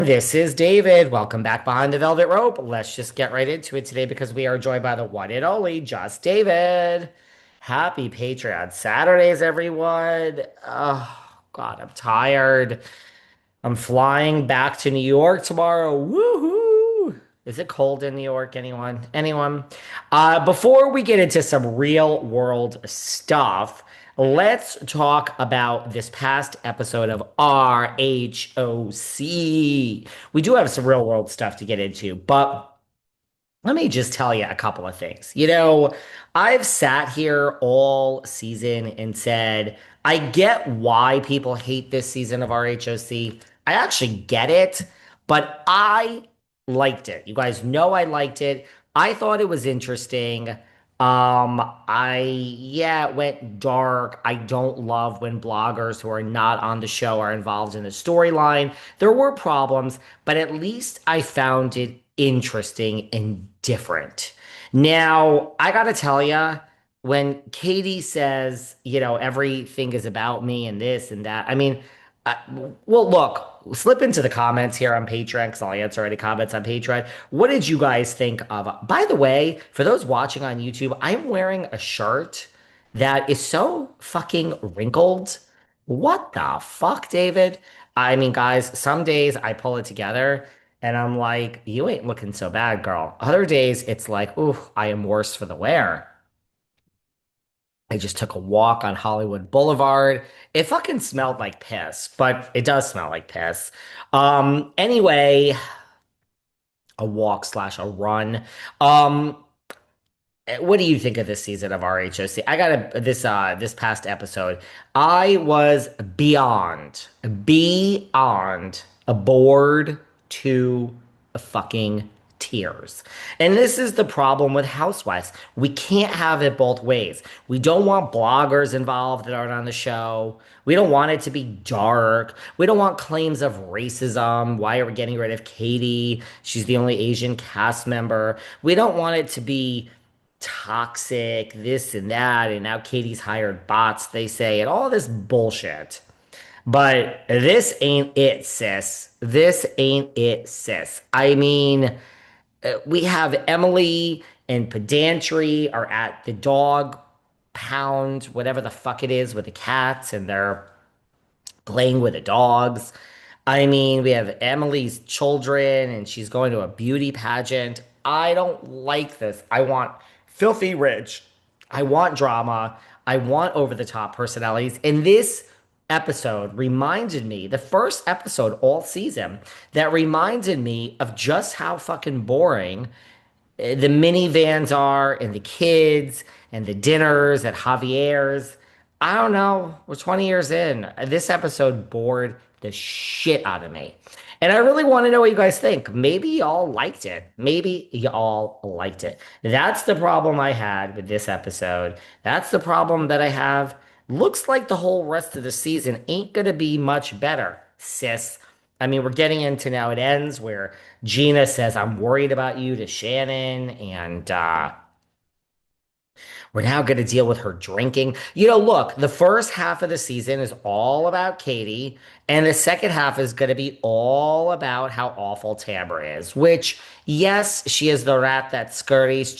This is David. Welcome back behind the velvet rope. Let's just get right into it today because we are joined by the one and only Just David. Happy Patreon Saturdays, everyone. Oh, God, I'm tired. I'm flying back to New York tomorrow. Woohoo! Is it cold in New York? Anyone? Anyone? Before we get into some real world stuff, let's talk about this past episode of RHOC. We do have some real world stuff to get into, but let me just tell you a couple of things. I've sat here all season and said, I get why people hate this season of RHOC. I actually get it, but I liked it. You guys know I liked it. I thought it was interesting. Yeah, it went dark. I don't love when bloggers who are not on the show are involved in the storyline. There were problems, but at least I found it interesting and different. Now, I gotta tell you, when Katie says, everything is about me and this and that, uh, well, look, slip into the comments here on Patreon because I'll answer any comments on Patreon. What did you guys think of? By the way, for those watching on YouTube, I'm wearing a shirt that is so fucking wrinkled. What the fuck, David? I mean, guys, some days I pull it together and I'm like, you ain't looking so bad, girl. Other days it's like, ooh, I am worse for the wear. I just took a walk on Hollywood Boulevard. It fucking smelled like piss, but it does smell like piss. Anyway, a walk slash a run. Um, what do you think of this season of RHOC? I got this past episode. I was beyond aboard to fucking tears. And this is the problem with Housewives. We can't have it both ways. We don't want bloggers involved that aren't on the show. We don't want it to be dark. We don't want claims of racism. Why are we getting rid of Katie? She's the only Asian cast member. We don't want it to be toxic, this and that, and now Katie's hired bots, they say, and all this bullshit. But this ain't it, sis. This ain't it, sis. We have Emily and Pedantry are at the dog pound, whatever the fuck it is, with the cats, and they're playing with the dogs. We have Emily's children, and she's going to a beauty pageant. I don't like this. I want filthy rich. I want drama. I want over the top personalities. And this episode reminded me, the first episode all season, that reminded me of just how fucking boring the minivans are and the kids and the dinners at Javier's. I don't know. We're 20 years in. This episode bored the shit out of me. And I really want to know what you guys think. Maybe y'all liked it. Maybe y'all liked it. That's the problem I had with this episode. That's the problem that I have. Looks like the whole rest of the season ain't going to be much better, sis. We're getting into now it ends where Gina says, I'm worried about you to Shannon, and we're now going to deal with her drinking. Look, the first half of the season is all about Katie, and the second half is going to be all about how awful Tamra is, which, yes, she is the rat that scurries,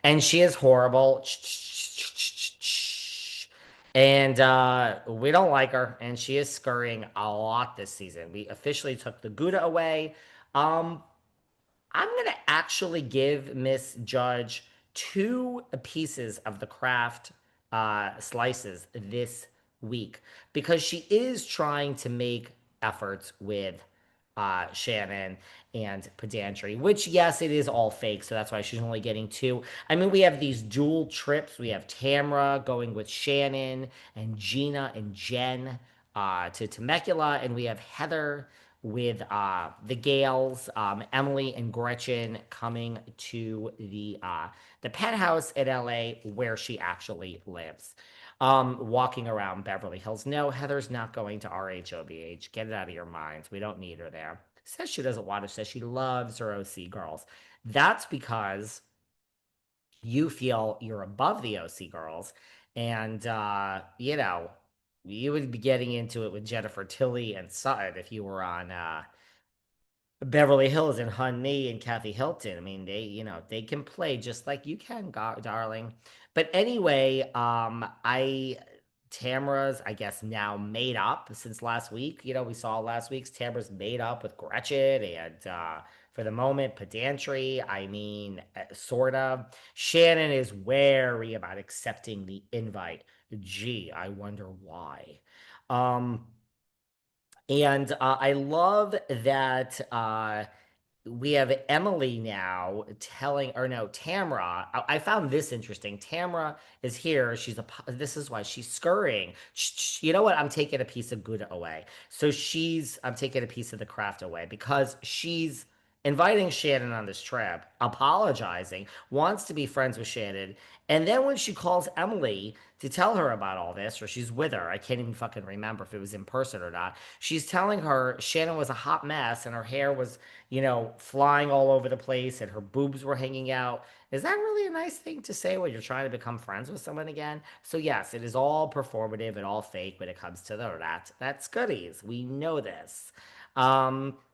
and she is horrible. And we don't like her, and she is scurrying a lot this season. We officially took the Gouda away. Um, I'm gonna actually give Miss Judge two pieces of the craft slices this week because she is trying to make efforts with Shannon and Pedantry, which, yes, it is all fake, so that's why she's only getting two. We have these dual trips. We have Tamra going with Shannon and Gina and Jen to Temecula, and we have Heather with the Gales, Emily and Gretchen coming to the penthouse in LA where she actually lives. Walking around Beverly Hills. No, Heather's not going to RHOBH. Get it out of your minds. We don't need her there. Says she doesn't want to, says she loves her OC girls. That's because you feel you're above the OC girls. And, you would be getting into it with Jennifer Tilly and Sutton if you were on Beverly Hills and Honey and Kathy Hilton. I mean, they can play just like you can, darling. But anyway, Tamara's, I guess, now made up since last week. We saw last week's Tamara's made up with Gretchen and for the moment, pedantry. I mean, sort of. Shannon is wary about accepting the invite. Gee, I wonder why. Um, and I love that we have Emily now telling, or no, Tamra. I found this interesting. Tamra is here. This is why she's scurrying. You know what? I'm taking a piece of good away. I'm taking a piece of the craft away because she's inviting Shannon on this trip, apologizing, wants to be friends with Shannon. And then when she calls Emily to tell her about all this, or she's with her, I can't even fucking remember if it was in person or not. She's telling her Shannon was a hot mess and her hair was, flying all over the place and her boobs were hanging out. Is that really a nice thing to say when you're trying to become friends with someone again? So yes, it is all performative and all fake when it comes to that's goodies. We know this.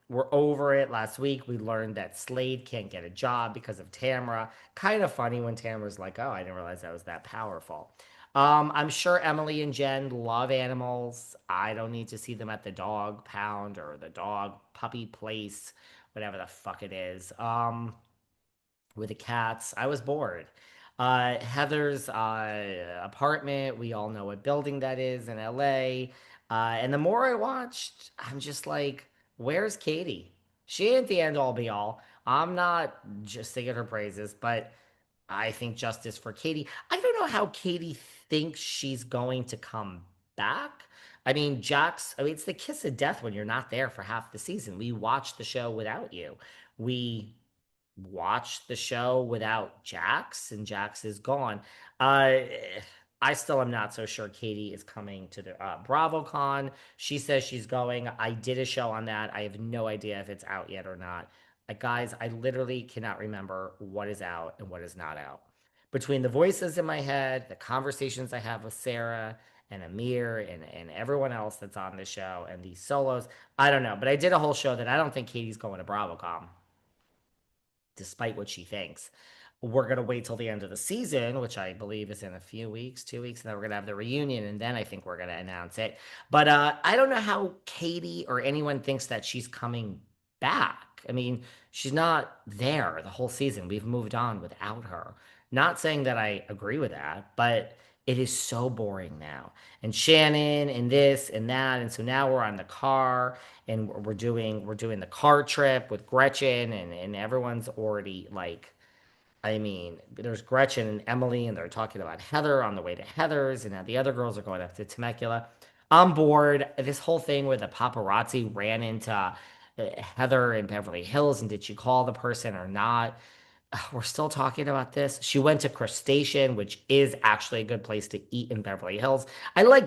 We're over it. Last week we learned that Slade can't get a job because of Tamara. Kind of funny when Tamara's like, "Oh, I didn't realize I was that powerful." I'm sure Emily and Jen love animals. I don't need to see them at the dog pound or the dog puppy place, whatever the fuck it is. With the cats, I was bored. Heather's apartment, we all know what building that is in LA. And the more I watched, I'm just like, where's Katie? She ain't the end all be all. I'm not just singing her praises, but I think justice for Katie. I don't know how Katie thinks she's going to come back. I mean, it's the kiss of death when you're not there for half the season. We watched the show without you. We watched the show without Jax, and Jax is gone. Uh, I still am not so sure Katie is coming to the BravoCon. She says she's going. I did a show on that. I have no idea if it's out yet or not. Guys, I literally cannot remember what is out and what is not out. Between the voices in my head, the conversations I have with Sarah and Amir and everyone else that's on the show and these solos, I don't know. But I did a whole show that I don't think Katie's going to BravoCon despite what she thinks. We're going to wait till the end of the season, which I believe is in a few weeks, 2 weeks, and then we're going to have the reunion, and then I think we're going to announce it. But I don't know how Katie or anyone thinks that she's coming back. I mean, she's not there the whole season. We've moved on without her. Not saying that I agree with that, but it is so boring now. And Shannon and this and that, and so now we're on the car and we're doing the car trip with Gretchen and everyone's already like, I mean, there's Gretchen and Emily and they're talking about Heather on the way to Heather's and now the other girls are going up to Temecula. I'm bored. This whole thing where the paparazzi ran into Heather in Beverly Hills and did she call the person or not? We're still talking about this. She went to Crustacean, which is actually a good place to eat in Beverly Hills. I like